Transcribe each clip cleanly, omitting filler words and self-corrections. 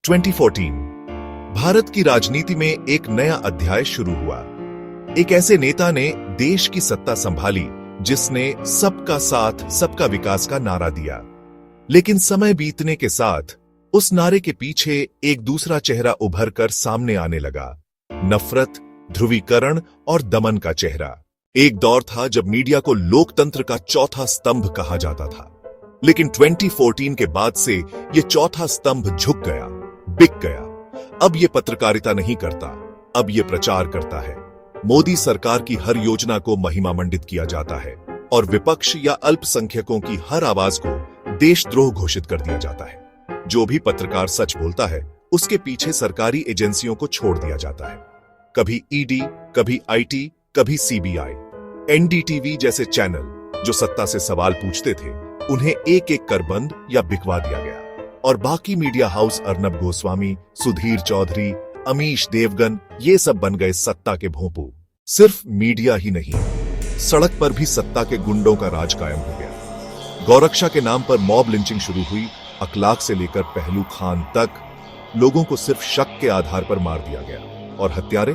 2014 भारत की राजनीति में एक नया अध्याय शुरू हुआ। एक ऐसे नेता ने देश की सत्ता संभाली जिसने सबका साथ सबका विकास का नारा दिया। लेकिन समय बीतने के साथ उस नारे के पीछे एक दूसरा चेहरा उभर कर सामने आने लगा। नफरत, ध्रुवीकरण और दमन का चेहरा। एक दौर था जब मीडिया को लोकतंत्र का चौथा स्तंभ कहा जाता था, लेकिन 2014 के बाद से यह चौथा स्तंभ झुक गया, बिक गया। अब यह पत्रकारिता नहीं करता, अब यह प्रचार करता है। मोदी सरकार की हर योजना को महिमा मंडित किया जाता है और विपक्ष या अल्पसंख्यकों की हर आवाज को देशद्रोह घोषित कर दिया जाता है। जो भी पत्रकार सच बोलता है उसके पीछे सरकारी एजेंसियों को छोड़ दिया जाता है। कभी ईडी, कभी आईटी, कभी सीबीआई। एनडीटीवी जैसे चैनल जो सत्ता से सवाल पूछते थे उन्हें एक एक कर बंद या बिकवा दिया गया और बाकी मीडिया हाउस अर्नब गोस्वामी, सुधीर चौधरी, अमीश देवगन ये सब बन गए सत्ता के भोंपू। सिर्फ मीडिया ही नहीं, सड़क पर भी सत्ता के गुंडों का राज कायम हो गया। गौरक्षा के नाम पर मॉब लिंचिंग शुरू हुई। अखलाक से लेकर पहलू खान तक लोगों को सिर्फ शक के आधार पर मार दिया गया और हत्यारे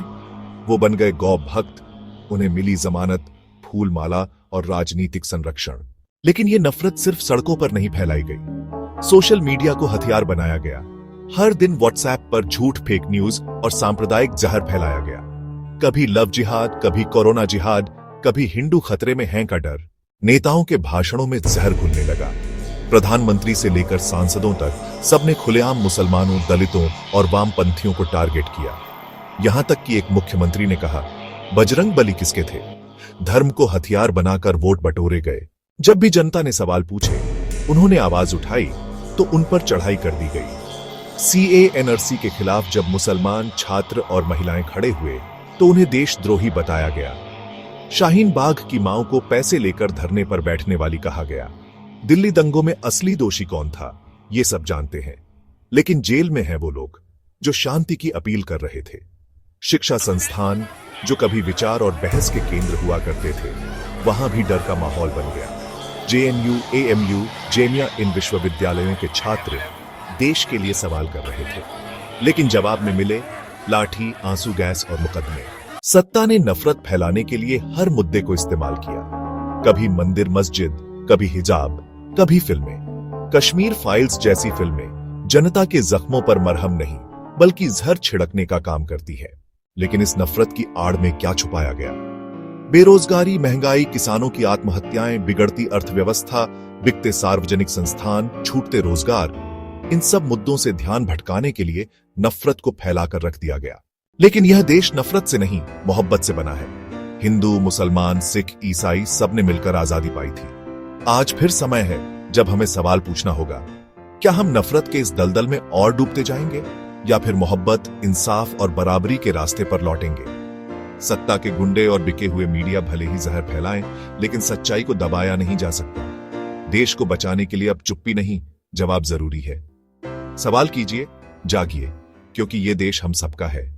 वो बन गए गौ भक्त। उन्हें मिली जमानत, फूल माला और राजनीतिक संरक्षण। लेकिन ये नफरत सिर्फ सड़कों पर नहीं फैलाई गई, सोशल मीडिया को हथियार बनाया गया। हर दिन व्हाट्सएप पर झूठ, फेक न्यूज और सांप्रदायिक जहर फैलाया गया। कभी लव जिहाद, कभी कोरोना जिहाद, कभी हिंदू खतरे में हैं का डर। नेताओं के भाषणों में जहर घुलने लगा। प्रधानमंत्री से लेकर सांसदों तक सबने खुलेआम मुसलमानों, दलितों और वामपंथियों को टारगेट किया। यहां तक कि एक मुख्यमंत्री ने कहा, बजरंग बली किसके थे? धर्म को हथियार बनाकर वोट बटोरे गए। जब भी जनता ने सवाल पूछे, उन्होंने आवाज उठाई तो उन पर चढ़ाई कर दी गई। सीए एनआरसी के खिलाफ जब मुसलमान, छात्र और महिलाएं खड़े हुए तो उन्हें देशद्रोही बताया गया। शाहीन बाग की मां को पैसे लेकर धरने पर बैठने वाली कहा गया। दिल्ली दंगों में असली दोषी कौन था ये सब जानते हैं, लेकिन जेल में हैं वो लोग जो शांति की अपील कर रहे थे। शिक्षा संस्थान जो कभी विचार और बहस के केंद्र हुआ करते थे, वहां भी डर का माहौल बन गया। जेएनयू, एएमयू, जेमिया इन विश्वविद्यालयों के छात्र देश के लिए सवाल कर रहे थे, लेकिन जवाब में मिले लाठी, आंसू गैस और मुकदमे। सत्ता ने नफरत फैलाने के लिए हर मुद्दे को इस्तेमाल किया। कभी मंदिर मस्जिद, कभी हिजाब, कभी फिल्में। कश्मीर फाइल्स जैसी फिल्में जनता के जख्मों पर मरहम नहीं बल्कि जहर छिड़कने का काम करती है। लेकिन इस नफरत की आड़ में क्या छुपाया गया? बेरोजगारी, महंगाई, किसानों की आत्महत्याएं, बिगड़ती अर्थव्यवस्था, बिकते सार्वजनिक संस्थान, छूटते रोजगार। इन सब मुद्दों से ध्यान भटकाने के लिए नफरत को फैलाकर रख दिया गया। लेकिन यह देश नफरत से नहीं, मोहब्बत से बना है। हिंदू, मुसलमान, सिख, ईसाई सबने मिलकर आजादी पाई थी। आज फिर समय है जब हमें सवाल पूछना होगा, क्या हम नफरत के इस दलदल में और डूबते जाएंगे या फिर मोहब्बत, इंसाफ और बराबरी के रास्ते पर लौटेंगे? सत्ता के गुंडे और बिके हुए मीडिया भले ही जहर फैलाएं, लेकिन सच्चाई को दबाया नहीं जा सकता। देश को बचाने के लिए अब चुप्पी नहीं, जवाब जरूरी है। सवाल कीजिए, जागिए, क्योंकि ये देश हम सबका है।